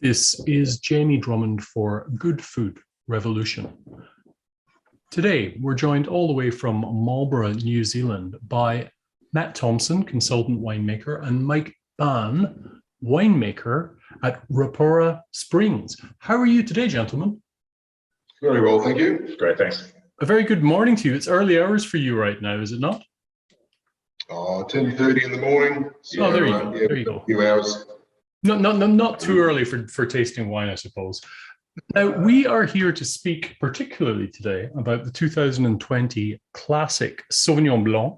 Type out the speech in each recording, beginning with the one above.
This is Jamie Drummond for Good Food Revolution. Today, we're joined all the way from Marlborough, New Zealand by Matt Thomson, consultant winemaker, and Mike Bann, winemaker at Rapaura Springs. How are you today, gentlemen? Very well, thank you. Great, thanks. A very good morning to you. It's early hours for you right now, is it not? 10:30 in the morning. So, there you go. There you go. A few hours. Not too early for tasting wine, I suppose. Now, we are here to speak particularly today about the 2020 classic Sauvignon Blanc.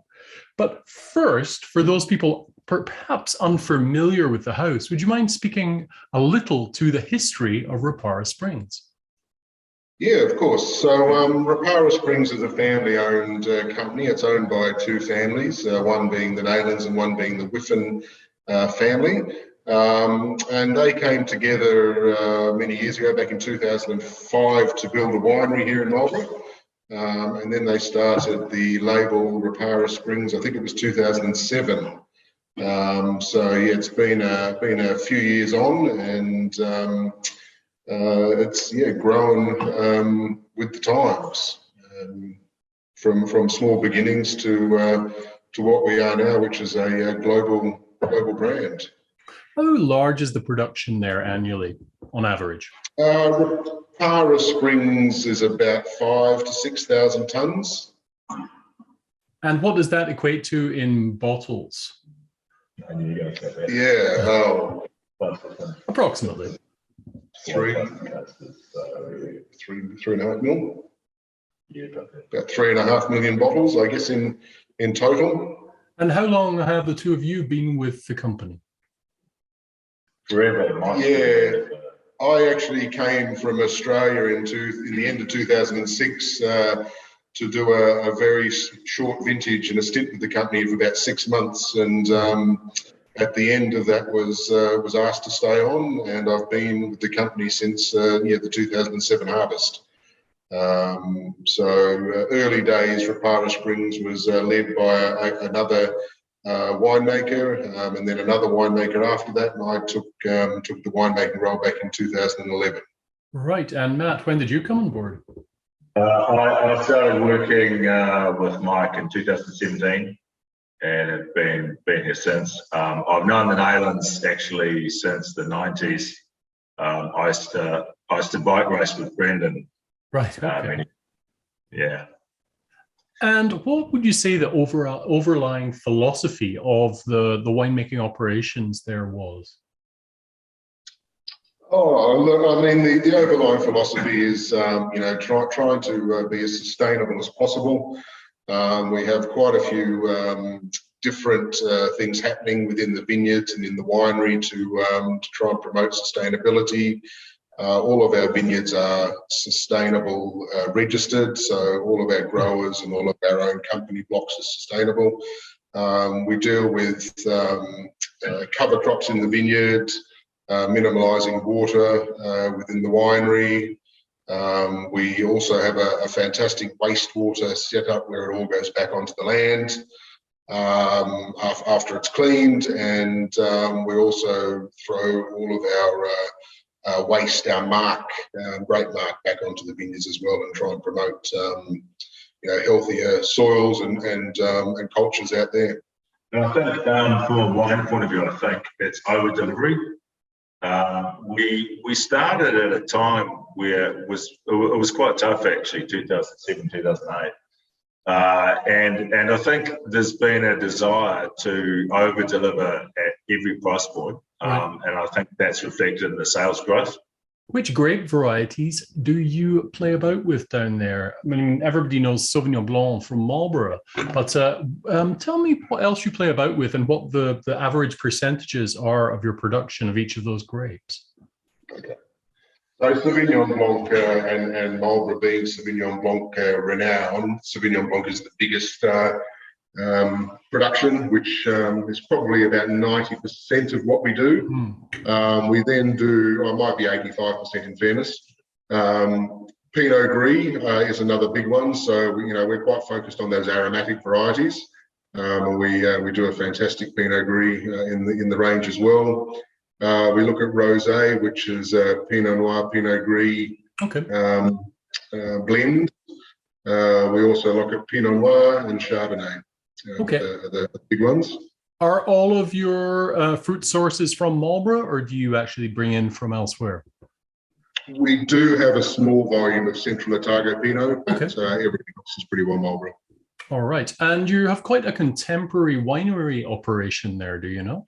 But first, for those people perhaps unfamiliar with the house, would you mind speaking a little to the history of Rapaura Springs? Yeah, of course. So Rapaura Springs is a family-owned company. It's owned by two families, one being the Naylands and one being the Whiffen family. And they came together many years ago, back in 2005, to build a winery here in Marlborough. And then they started the label Rapaura Springs, I think it was 2007. So yeah, it's been a few years on, and it's grown with the times, from small beginnings to what we are now, which is a global brand. How large is the production there annually, on average? Rapaura Springs is about 5,000 to 6,000 tonnes. And what does that equate to in bottles? Yeah, approximately. 3.5 million. About 3.5 million bottles, I guess, in total. And how long have the two of you been with the company? Forever. Yeah, I actually came from Australia in the end of 2006 to do a very short vintage and a stint with the company for about 6 months, and at the end of that was asked to stay on, and I've been with the company since the 2007 harvest. So early days, Rapaura Springs was led by another winemaker, and then another winemaker after that, and I took the winemaking role back in 2011. Right, and Matt, when did you come on board? I started working with Mike in 2017, and have been here since. I've known the Naylands actually since the 90s. I used to bike race with Brendan. Right. Okay. Yeah. And what would you say the overlying philosophy of the winemaking operations there was? Oh, look, I mean, the overlying philosophy is, trying to be as sustainable as possible. We have quite a few different things happening within the vineyards and in the winery to try and promote sustainability. All of our vineyards are sustainable registered, so all of our growers and all of our own company blocks are sustainable. We deal with cover crops in the vineyard, minimalising water within the winery. We also have a fantastic wastewater set up where it all goes back onto the land after it's cleaned, and we also throw all of our waste, our grape marc, back onto the vineyards as well, and try and promote healthier soils and cultures out there. And I think from a wine point of view, I think it's over delivery. We started at a time where it was quite tough, actually, 2007, 2008. And I think there's been a desire to over deliver at every price point. Right. And I think that's reflected in the sales growth. Which grape varieties do you play about with down there? I mean, everybody knows Sauvignon Blanc from Marlborough, but tell me what else you play about with and what the average percentages are of your production of each of those grapes. Okay. So Sauvignon Blanc and Marlborough being Sauvignon Blanc renowned, Sauvignon Blanc is the biggest production, which is probably about 90% of what we do. We then do, it might be 85% in fairness. Pinot Gris is another big one. So we're quite focused on those aromatic varieties. We do a fantastic Pinot Gris in the range as well. We look at rosé, which is Pinot Noir, Pinot Gris blend. We also look at Pinot Noir and Chardonnay, the big ones. Are all of your fruit sources from Marlborough, or do you actually bring in from elsewhere? We do have a small volume of Central Otago Pinot, but everything else is pretty well Marlborough. All right. And you have quite a contemporary winery operation there, do you not?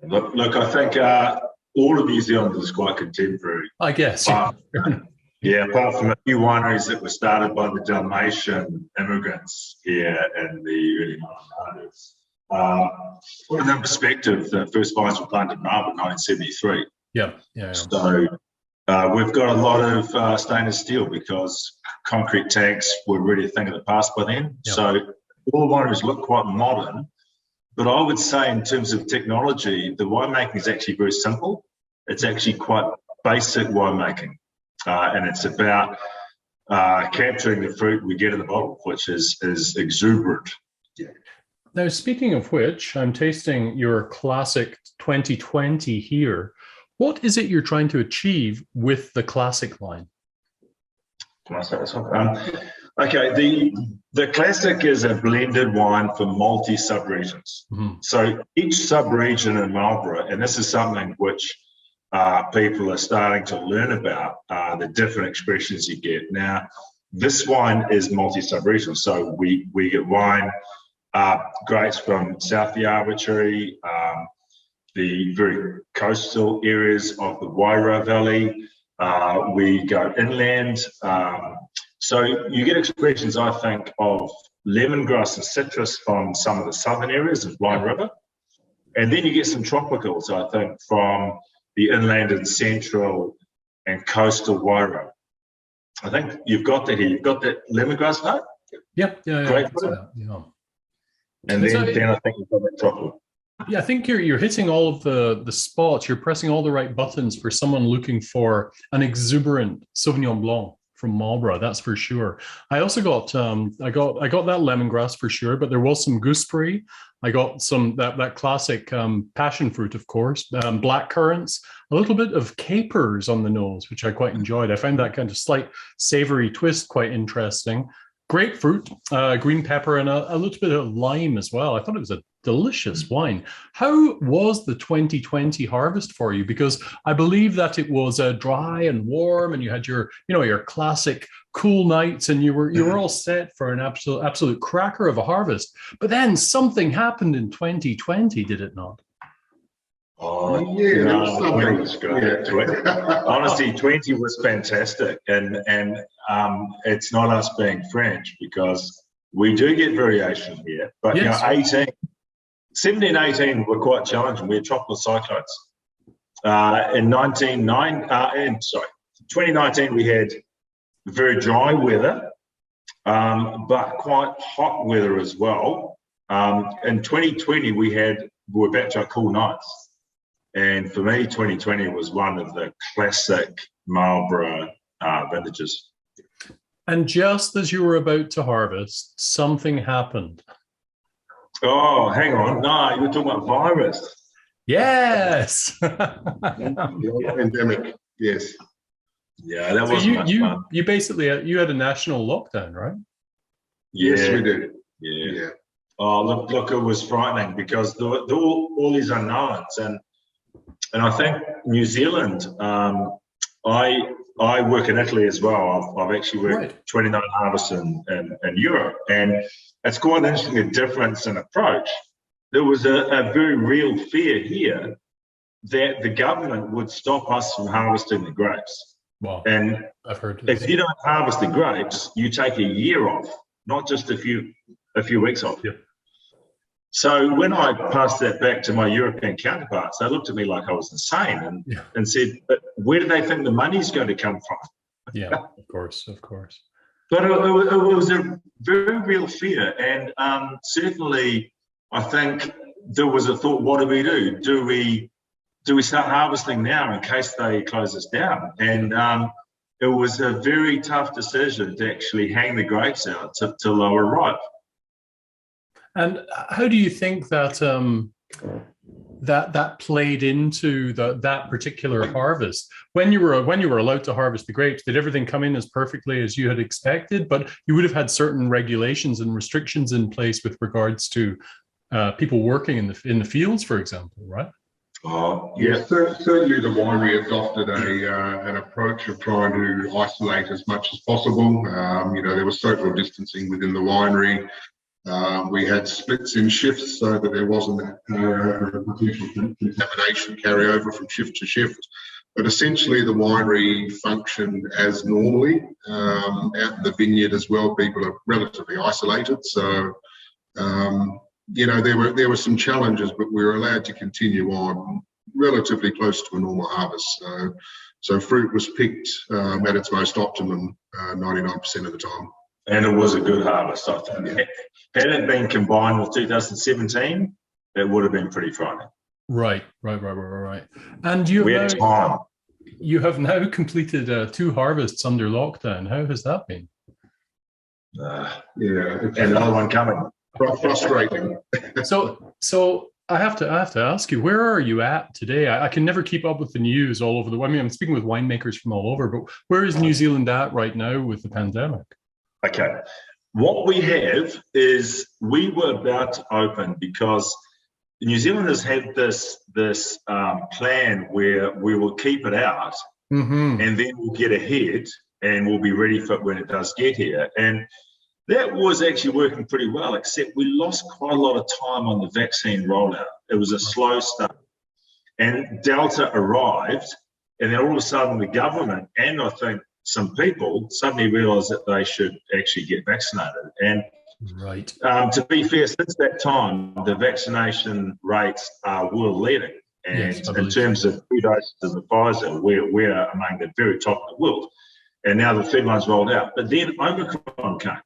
Look, I think all of New Zealand is quite contemporary. I guess. Yeah, apart from a few wineries that were started by the Dalmatian immigrants here in the early 1900s. In that perspective, the first vines were planted in Marlborough in 1973. Yeah. So we've got a lot of stainless steel because concrete tanks were really a thing of the past by then. Yeah. So all wineries look quite modern. But I would say in terms of technology, the winemaking is actually very simple. It's actually quite basic winemaking. And it's about capturing the fruit we get in the bottle, which is exuberant. Yeah. Now, speaking of which, I'm tasting your classic 2020 here. What is it you're trying to achieve with the classic line? Can I say this one? Okay, the classic is a blended wine for multi-sub-regions. Mm-hmm. So each sub-region in Marlborough, and this is something which people are starting to learn about, the different expressions you get. Now, this wine is multi-sub-regional. So we get wine, grapes from South the Arbitrary, the very coastal areas of the Wairau Valley. We go inland. So you get expressions, I think, of lemongrass and citrus from some of the southern areas of Blind River. And then you get some tropicals, I think, from the inland and central and coastal Wairau. I think you've got that here. You've got that lemongrass note? Yeah. Great. And then I think you've got that tropical. Yeah, I think you're hitting all of the spots. You're pressing all the right buttons for someone looking for an exuberant Sauvignon Blanc from Marlborough. That's for sure. I also got I got that lemongrass for sure, but there was some gooseberry. I got some that classic passion fruit, of course, black currants, a little bit of capers on the nose, which I quite enjoyed. I found that kind of slight savory twist quite interesting. Grapefruit, green pepper, and a little bit of lime as well. I thought it was a delicious wine. How was the 2020 harvest for you? Because I believe that it was dry and warm, and you had your classic cool nights, and you were all set for an absolute cracker of a harvest. But then something happened in 2020, did it not? Oh yeah, no, 20 was great. Yeah. Honestly, 20 was fantastic, and it's not us being French because we do get variation here. But yes. 17, 18 were quite challenging. We had tropical cyclones. In 2019 we had very dry weather, but quite hot weather as well. In 2020 we were back to our cool nights. And for me, 2020 was one of the classic Marlborough vintages. And just as you were about to harvest, something happened. Oh, hang on. No, you were talking about virus. Yes. Pandemic, yes. Yeah, that was fun. You basically you had a national lockdown, right? Yes, we did. Yeah. Oh, look, it was frightening because there were all these unknowns. And I think New Zealand, I work in Italy as well. I've actually worked 29 harvests in Europe. And it's quite interesting, a difference in approach. There was a very real fear here that the government would stop us from harvesting the grapes. Wow. And I've heard if you don't harvest the grapes, you take a year off, not just a few weeks off. Yeah. So when I passed that back to my European counterparts, they looked at me like I was insane and said, but where do they think the money's going to come from? Yeah, of course. But it was a very real fear. And certainly, I think there was a thought, what do we do? Do we start harvesting now in case they close us down? And it was a very tough decision to actually hang the grapes out to lower ripe. And how do you think that that played into that particular harvest? When you were allowed to harvest the grapes, did everything come in as perfectly as you had expected? But you would have had certain regulations and restrictions in place with regards to people working in the fields, for example, right? Yeah, certainly the winery adopted an approach of trying to isolate as much as possible. There was social distancing within the winery. We had splits in shifts so that there wasn't potential contamination carryover from shift to shift. But essentially, the winery functioned as normally. Out in the vineyard as well, people are relatively isolated. So, there were some challenges, but we were allowed to continue on relatively close to a normal harvest. So fruit was picked at its most optimum 99% of the time. And it was a good harvest, I think. Yeah. Had it been combined with 2017, it would have been pretty frightening. Right. And you have now completed 2 harvests under lockdown. How has that been? And another one coming. Frustrating. So I have to ask you, where are you at today? I can never keep up with the news all over the world. I mean, I'm speaking with winemakers from all over, but where is New Zealand at right now with the pandemic? Okay. What we have is we were about to open because New Zealand has had this plan where we will keep it out and then we'll get ahead and we'll be ready for it when it does get here. And that was actually working pretty well, except we lost quite a lot of time on the vaccine rollout. It was a slow start. And Delta arrived, and then all of a sudden the government and I think some people suddenly realised that they should actually get vaccinated. And to be fair, since that time, the vaccination rates were leading. And in terms of 2 doses of the Pfizer, we're among the very top of the world. And now the third one's rolled out. But then Omicron came.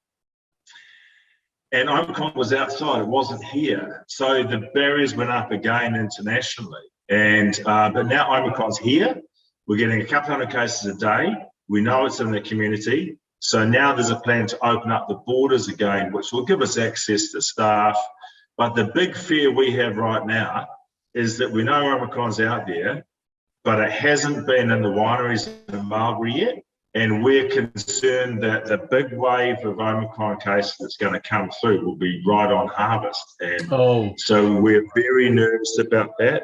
And Omicron was outside, it wasn't here. So the barriers went up again internationally. And but now Omicron's here. We're getting a couple hundred cases a day. We know it's in the community. So now there's a plan to open up the borders again, which will give us access to staff. But the big fear we have right now is that we know Omicron's out there, but it hasn't been in the wineries in Marlborough yet. And we're concerned that the big wave of Omicron cases that's going to come through will be right on harvest. And so we're very nervous about that.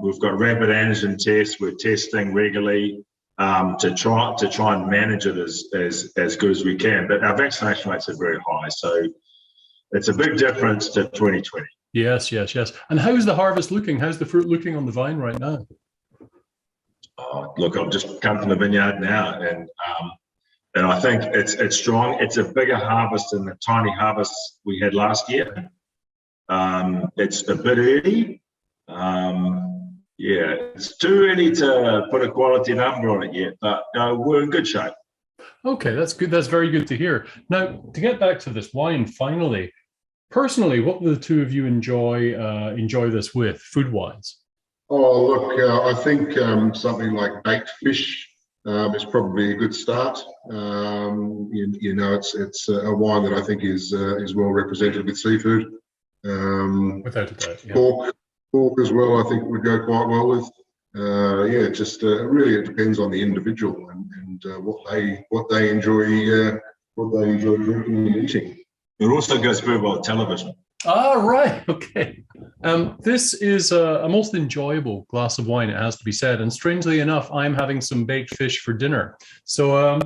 We've got rapid antigen tests. We're testing regularly to try and manage it as good as we can. But our vaccination rates are very high. So it's a big difference to 2020. Yes. And how's the harvest looking? How's the fruit looking on the vine right now? Look, I've just come from the vineyard now, and I think it's strong. It's a bigger harvest than the tiny harvests we had last year. It's a bit early. It's too early to put a quality number on it yet, but we're in good shape. Okay, that's good. That's very good to hear. Now, to get back to this wine, finally, personally, what do the two of you enjoy this with, food-wise? Oh, look, I think something like baked fish is probably a good start. It's a wine that I think is well represented with seafood. Without a doubt, yeah. Pork as well, I think would go quite well with. Really it depends on the individual and what they enjoy drinking and eating. It also goes very well with television. Right. Okay. This is a most enjoyable glass of wine, it has to be said. And strangely enough, I'm having some baked fish for dinner. So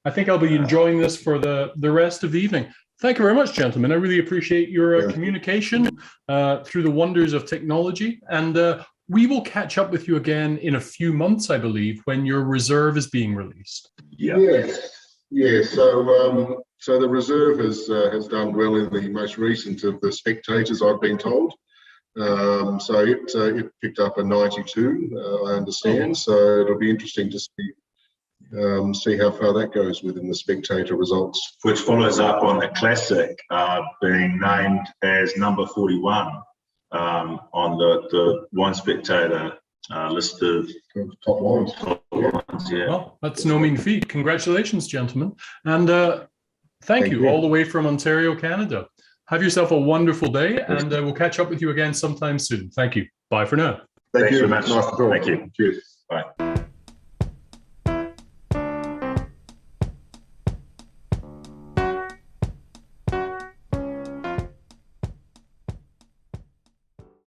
I think I'll be enjoying this for the rest of the evening. Thank you very much, gentlemen. I really appreciate your communication through the wonders of technology. And we will catch up with you again in a few months, I believe, when your reserve is being released. Yes. So the reserve has done well in the most recent of the spectators, I've been told. So it picked up a 92, I understand. So it'll be interesting to see how far that goes within the spectator results. Which follows up on the classic being named as number 41 on the Wine Spectator list of top wines. Yeah. Well, that's no mean feat. Congratulations, gentlemen. And thank you all the way from Ontario, Canada. Have yourself a wonderful day, and we'll catch up with you again sometime soon. Thank you. Bye for now. Thank Thanks you. very much. Nice to talk. Thank you. Cheers. Bye.